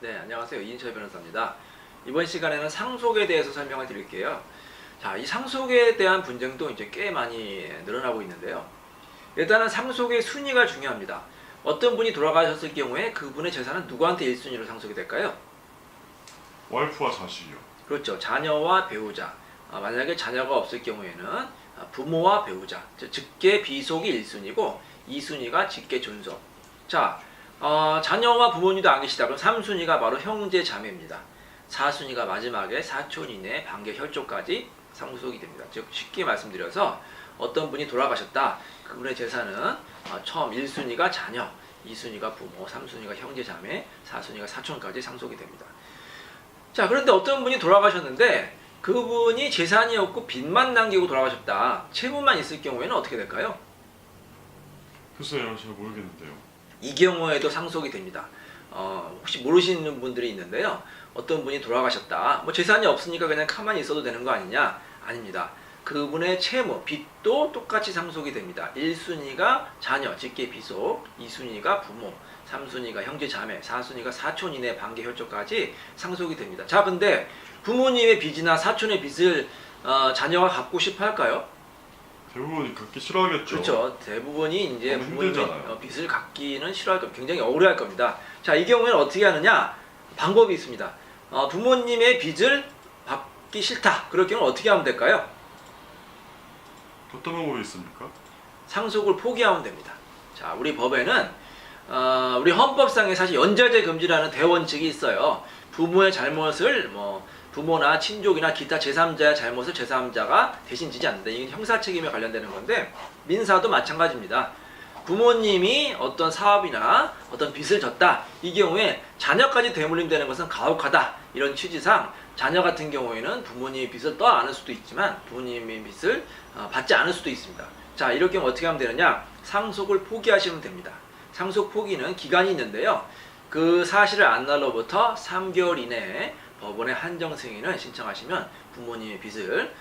네, 안녕하세요. 이인철 변호사입니다. 이번 시간에는 상속에 대해서 설명을 드릴게요. 자, 이 상속에 대한 분쟁도 이제 꽤 많이 늘어나고 있는데요. 일단은 상속의 순위가 중요합니다. 어떤 분이 돌아가셨을 경우에 그분의 재산은 누구한테 1순위로 상속이 될까요? 와이프와 자식이요. 그렇죠. 자녀와 배우자. 만약에 자녀가 없을 경우에는 부모와 배우자. 직계 비속이 1순위고 2순위가 직계 존속. 자, 자녀와 부모님도 안 계시다. 그럼 3순위가 바로 형제 자매입니다. 4순위가 마지막에 사촌 이내 반계 혈족까지 상속이 됩니다. 즉 쉽게 말씀드려서 어떤 분이 돌아가셨다. 그분의 재산은 처음 1순위가 자녀, 2순위가 부모, 3순위가 형제 자매, 4순위가 사촌까지 상속이 됩니다. 자, 그런데 어떤 분이 돌아가셨는데 그분이 재산이 없고 빚만 남기고 돌아가셨다. 채무만 있을 경우에는 어떻게 될까요? 글쎄요, 잘 모르겠는데요. 이 경우에도 상속이 됩니다. 혹시 모르시는 분들이 있는데요. 어떤 분이 돌아가셨다. 뭐 재산이 없으니까 그냥 가만히 있어도 되는 거 아니냐? 아닙니다. 그분의 채무, 빚도 똑같이 상속이 됩니다. 1순위가 자녀, 직계 비속, 2순위가 부모, 3순위가 형제 자매, 4순위가 사촌 이내 반계 혈족까지 상속이 됩니다. 자, 근데 부모님의 빚이나 사촌의 빚을 자녀가 갖고 싶어 할까요? 대부분이 갖기 싫어하겠죠. 그렇죠. 대부분이 이제 너무 부모님의 힘들잖아요. 빚을 갚기는 싫어할 겁니다. 굉장히 억울할 겁니다. 자, 이 경우에는 어떻게 하느냐? 방법이 있습니다. 부모님의 빚을 갚기 싫다. 그럴 경우는 어떻게 하면 될까요? 어떤 방법이 있습니까? 상속을 포기하면 됩니다. 자, 우리 법에는 우리 헌법상에 사실 연좌제 금지라는 대원칙이 있어요. 부모의 잘못을 부모나 친족이나 기타 제3자의 잘못을 제3자가 대신 지지 않는다. 이게 형사 책임에 관련되는 건데 민사도 마찬가지입니다. 부모님이 어떤 사업이나 어떤 빚을 졌다. 이 경우에 자녀까지 대물림되는 것은 가혹하다. 이런 취지상 자녀 같은 경우에는 부모님의 빚을 떠안을 수도 있지만 부모님의 빚을 받지 않을 수도 있습니다. 자, 이럴 경우 어떻게 하면 되느냐? 상속을 포기하시면 됩니다. 상속 포기는 기간이 있는데요. 그 사실을 안 날로부터 3개월 이내에 법원에 한정 승인을 신청하시면 부모님의 빚을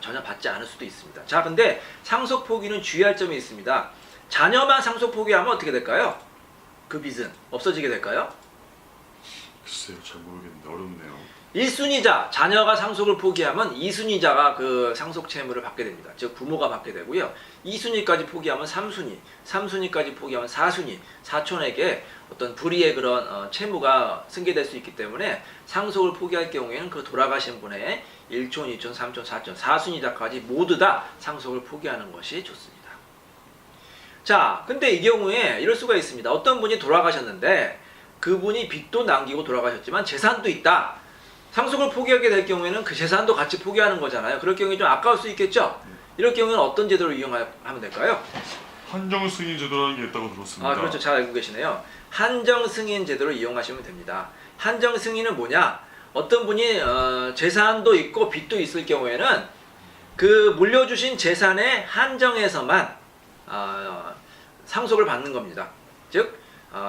전혀 받지 않을 수도 있습니다. 자, 근데 상속 포기는 주의할 점이 있습니다. 자녀만 상속 포기하면 어떻게 될까요? 그 빚은 없어지게 될까요? 글쎄요, 잘 모르겠는데 어렵네요. 1순위자, 자녀가 상속을 포기하면 2순위자가 그 상속 채무를 받게 됩니다. 즉 부모가 받게 되고요. 2순위까지 포기하면 3순위, 3순위까지 포기하면 4순위, 사촌에게 어떤 불이의 그런 채무가 승계될 수 있기 때문에 상속을 포기할 경우에는 그 돌아가신 분의 1촌, 2촌, 3촌, 4촌, 4순위자까지 모두 다 상속을 포기하는 것이 좋습니다. 자, 근데 이 경우에 이럴 수가 있습니다. 어떤 분이 돌아가셨는데 그분이 빚도 남기고 돌아가셨지만 재산도 있다. 상속을 포기하게 될 경우에는 그 재산도 같이 포기하는 거잖아요. 그럴 경우에 좀 아까울 수 있겠죠? 이럴 경우에는 어떤 제도를 이용하면 될까요? 한정 승인 제도라는 게 있다고 들었습니다. 그렇죠. 잘 알고 계시네요. 한정 승인 제도를 이용하시면 됩니다. 한정 승인은 뭐냐? 어떤 분이 재산도 있고 빚도 있을 경우에는 그 물려주신 재산의 한정에서만 상속을 받는 겁니다. 즉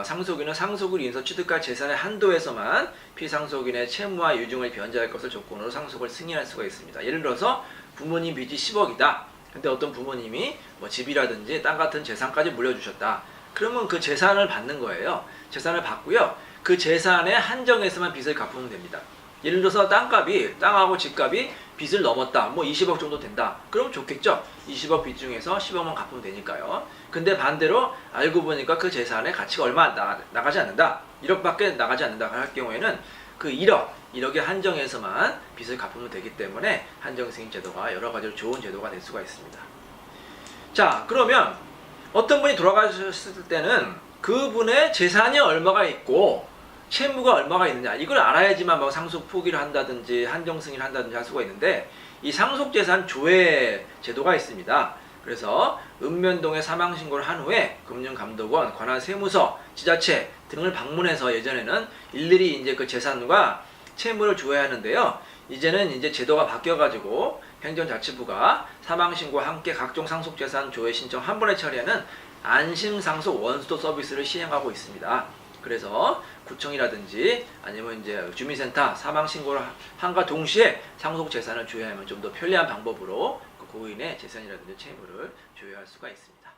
상속인은 상속을 인해서 취득할 재산의 한도에서만 피상속인의 채무와 유증을 변제할 것을 조건으로 상속을 승인할 수가 있습니다. 예를 들어서 부모님 빚이 10억이다. 근데 어떤 부모님이 집이라든지 땅 같은 재산까지 물려주셨다. 그러면 그 재산을 받는 거예요. 재산을 받고요. 그 재산의 한정에서만 빚을 갚으면 됩니다. 예를 들어서 땅하고 집값이 빚을 넘었다. 20억 정도 된다. 그럼 좋겠죠? 20억 빚 중에서 10억만 갚으면 되니까요. 근데 반대로 알고 보니까 그 재산의 가치가 얼마 나가지 않는다. 1억밖에 나가지 않는다 할 경우에는 그 1억의 한정에서만 빚을 갚으면 되기 때문에 한정승인 제도가 여러 가지로 좋은 제도가 될 수가 있습니다. 자, 그러면 어떤 분이 돌아가셨을 때는 그분의 재산이 얼마가 있고 채무가 얼마가 있느냐 이걸 알아야지만 상속 포기를 한다든지 한정 승인을 한다든지 할 수가 있는데 이 상속재산 조회 제도가 있습니다. 그래서 읍면동에 사망 신고를 한 후에 금융감독원, 관할 세무서, 지자체 등을 방문해서 예전에는 일일이 이제 그 재산과 채무를 조회하는데요. 이제는 이제 제도가 바뀌어가지고 행정자치부가 사망 신고와 함께 각종 상속재산 조회 신청 한 번에 처리하는 안심상속 원스톱 서비스를 시행하고 있습니다. 그래서 구청이라든지 아니면 이제 주민센터 사망 신고를 함과 동시에 상속 재산을 조회하면 좀 더 편리한 방법으로 그 고인의 재산이라든지 채무를 조회할 수가 있습니다.